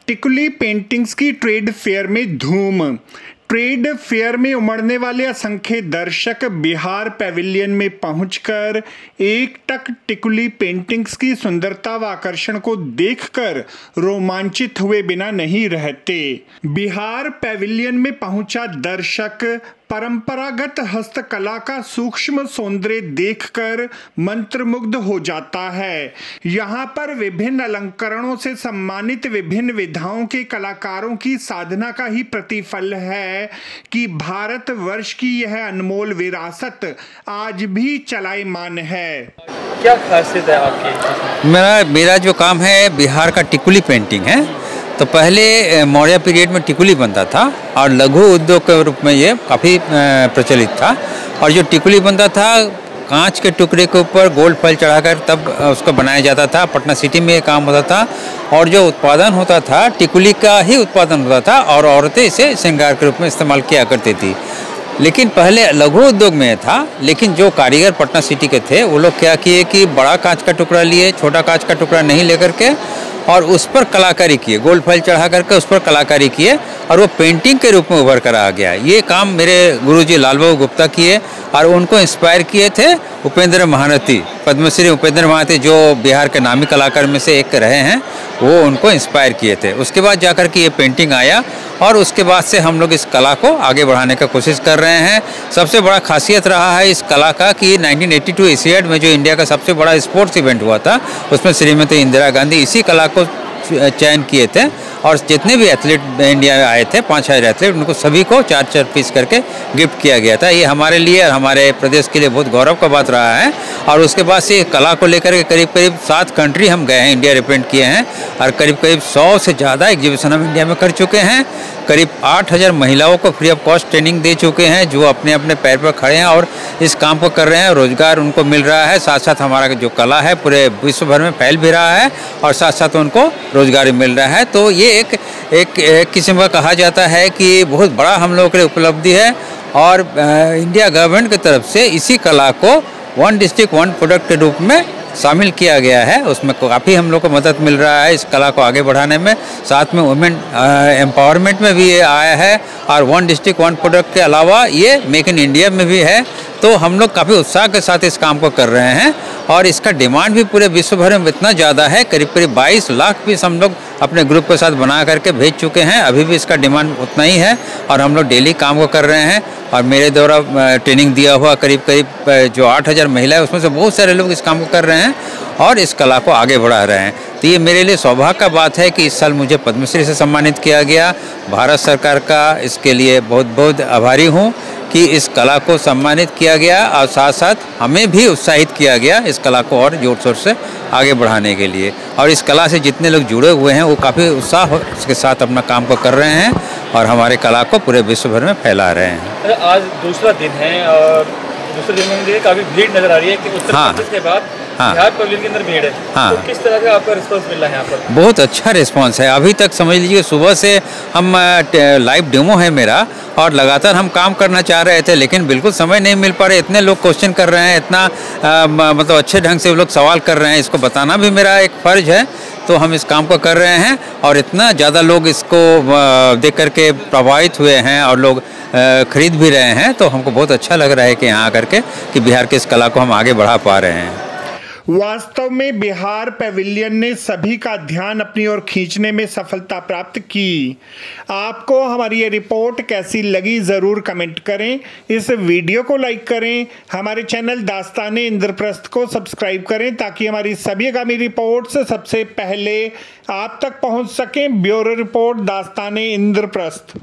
टिकुली पेंटिंग्स की trade fair में धूम। ट्रेड फेयर में उमड़ने वाले असंख्य दर्शक बिहार पैविलियन में पहुंचकर एकटक टिकुली पेंटिंग्स की सुंदरता व आकर्षण को देखकर रोमांचित हुए बिना नहीं रहते। बिहार पैविलियन में पहुंचा दर्शक परंपरागत हस्तकला का सूक्ष्म सौंदर्य देखकर मंत्रमुग्ध हो जाता है। यहाँ पर विभिन्न अलंकरणों से सम्मानित विभिन्न विधाओं के कलाकारों की साधना का ही प्रतिफल है कि भारतवर्ष की यह अनमोल विरासत आज भी चलायमान है। क्या खासियत है आपकी? मेरा जो काम है बिहार का टिकुली पेंटिंग है। तो पहले मौर्य पीरियड में टिकुली बनता था और लघु उद्योग के रूप में ये काफ़ी प्रचलित था। और जो टिकुली बनता था कांच के टुकड़े के ऊपर गोल्ड फॉइल चढ़ाकर तब उसको बनाया जाता था। पटना सिटी में ये काम होता था और जो उत्पादन होता था टिकुली का ही उत्पादन होता था और औरतें इसे श्रृंगार के रूप में इस्तेमाल किया करती थी। लेकिन पहले लघु उद्योग में था, लेकिन जो कारीगर पटना सिटी के थे वो लोग क्या किए कि बड़ा कांच का टुकड़ा लिए, छोटा कांच का टुकड़ा नहीं लेकर के और उस पर कलाकारी किए, गोल्ड फॉइल चढ़ा करके उस पर कलाकारी किए और वो पेंटिंग के रूप में उभर कर आ गया। ये काम मेरे गुरुजी लालबाबू गुप्ता किए और उनको इंस्पायर किए थे उपेंद्र महारथी, पद्मश्री उपेंद्र महारथी जो बिहार के नामी कलाकार में से एक रहे हैं, वो उनको इंस्पायर किए थे। उसके बाद जाकर के ये पेंटिंग आया और उसके बाद से हम लोग इस कला को आगे बढ़ाने का कोशिश कर रहे हैं। सबसे बड़ा खासियत रहा है इस कला का कि 1982 एशियाड में जो इंडिया का सबसे बड़ा स्पोर्ट्स इवेंट हुआ था उसमें श्रीमती इंदिरा गांधी इसी कला को चयन किए थे और जितने भी एथलीट इंडिया आए थे 5000 एथलीट, उनको सभी को 4-4 पीस करके गिफ्ट किया गया था। ये हमारे लिए और हमारे प्रदेश के लिए बहुत गौरव का बात रहा है। और उसके बाद से कला को लेकर के करीब 7 कंट्री हम गए हैं, इंडिया रिप्रेजेंट किए हैं और करीब 100 से ज़्यादा एग्जीबिशन हम इंडिया में कर चुके हैं। करीब 8000 महिलाओं को फ्री ऑफ कॉस्ट ट्रेनिंग दे चुके हैं जो अपने अपने पैर पर खड़े हैं और इस काम को कर रहे हैं। रोजगार उनको मिल रहा है, साथ साथ हमारा जो कला है पूरे विश्व भर में फैल भी रहा है और साथ साथ उनको रोजगार मिल रहा है। तो ये एक किस्म का कहा जाता है कि बहुत बड़ा हम लोगों के लिए उपलब्धि है और इंडिया गवर्नमेंट की तरफ से इसी कला को 1 डिस्ट्रिक्ट 1 प्रोडक्ट के रूप में शामिल किया गया है। उसमें काफ़ी हम लोग को मदद मिल रहा है इस कला को आगे बढ़ाने में। साथ में वुमेन एम्पावरमेंट में भी ये आया है और 1 डिस्ट्रिक्ट 1 प्रोडक्ट के अलावा ये मेक इन इंडिया में भी है। तो हम लोग काफ़ी उत्साह के साथ इस काम को कर रहे हैं और इसका डिमांड भी पूरे विश्व भर में इतना ज़्यादा है, करीब 22 लाख पीस हम लोग अपने ग्रुप के साथ बना करके भेज चुके हैं। अभी भी इसका डिमांड उतना ही है और हम लोग डेली काम को कर रहे हैं। और मेरे द्वारा ट्रेनिंग दिया हुआ करीब जो 8000 महिला है उसमें से बहुत सारे लोग इस काम को कर रहे हैं और इस कला को आगे बढ़ा रहे हैं। तो ये मेरे लिए सौभाग्य का बात है कि इस साल मुझे पद्मश्री से सम्मानित किया गया। भारत सरकार का इसके लिए बहुत बहुत आभारी हूँ कि इस कला को सम्मानित किया गया और साथ साथ हमें भी उत्साहित किया गया इस कला को और जोर शोर से आगे बढ़ाने के लिए। और इस कला से जितने लोग जुड़े हुए हैं वो काफ़ी उत्साह के साथ अपना काम को कर रहे हैं और हमारे कला को पूरे विश्व भर में फैला रहे हैं। आज दूसरा दिन है और दूसरे दिन में मुझे काफ़ी भीड़ नजर आ रही है कि उत्तर प्रदेश के बाद बिहार पैविलियन के अंदर भीड़ है। तो किस तरह का आपका रिस्पांस मिल रहा है यहाँ पर? बहुत अच्छा रिस्पांस है। अभी तक समझ लीजिए सुबह से हम लाइव डेमो है मेरा और लगातार हम काम करना चाह रहे थे लेकिन बिल्कुल समय नहीं मिल पा रहे। इतने लोग क्वेश्चन कर रहे हैं, इतना मतलब अच्छे ढंग से वो लोग सवाल कर रहे हैं, इसको बताना भी मेरा एक फ़र्ज है। तो हम इस काम को कर रहे हैं और इतना ज़्यादा लोग इसको देख करके प्रभावित हुए हैं और लोग खरीद भी रहे हैं। तो हमको बहुत अच्छा लग रहा है कि यहाँ आकर के कि बिहार की इस कला को हम आगे बढ़ा पा रहे हैं। वास्तव में बिहार पैविलियन ने सभी का ध्यान अपनी ओर खींचने में सफलता प्राप्त की। आपको हमारी ये रिपोर्ट कैसी लगी ज़रूर कमेंट करें। इस वीडियो को लाइक करें, हमारे चैनल दास्ताने इंद्रप्रस्थ को सब्सक्राइब करें ताकि हमारी सभी आगामी रिपोर्ट्स सबसे पहले आप तक पहुंच सकें। ब्यूरो रिपोर्ट दास्ताने इंद्रप्रस्थ।